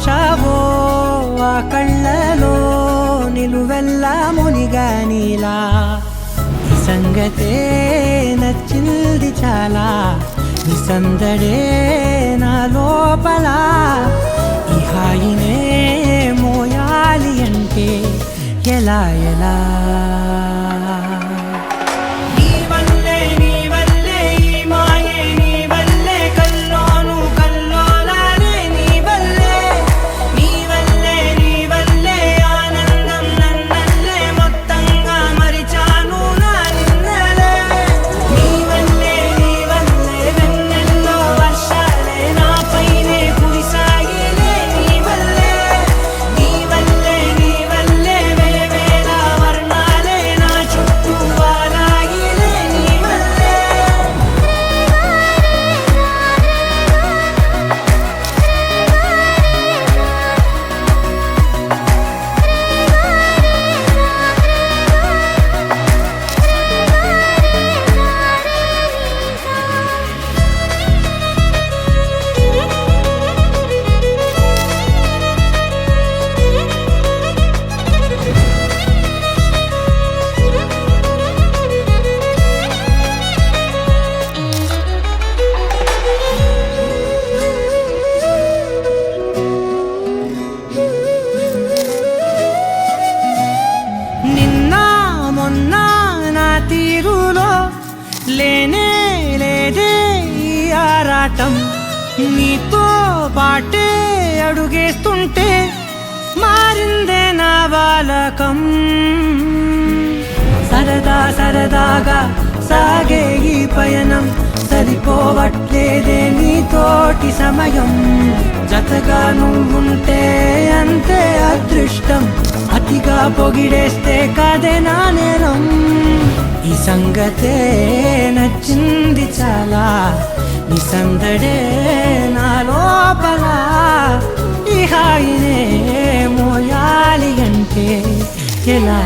ఉంచావో ఆ కళ్ళలో నిలువెల్లా మునిగానిలా ఈ సంగతే నచ్చింది చాలా నీ సందడే నా లోపల ఈ హాయినే మోయాలి అంటే ఎలా ఎలా లేనే లేదే ఈ ఆరాటం నీతో పాటే అడుగేస్తుంటే మారిందే నా బాలకం సరదా సరదాగా సాగే ఈ పయనం సరిపోవట్లేదే నీతోటి సమయం జతగా నువ్వుంటే అంతే అదృష్టం అతిగా పొగిడేస్తే కదే నా నేరం ఈ సంగతే నచ్చింది చాలా నీ సందడే నా లోపల ఈ హాయినే మోయాలి అంటే ఎలా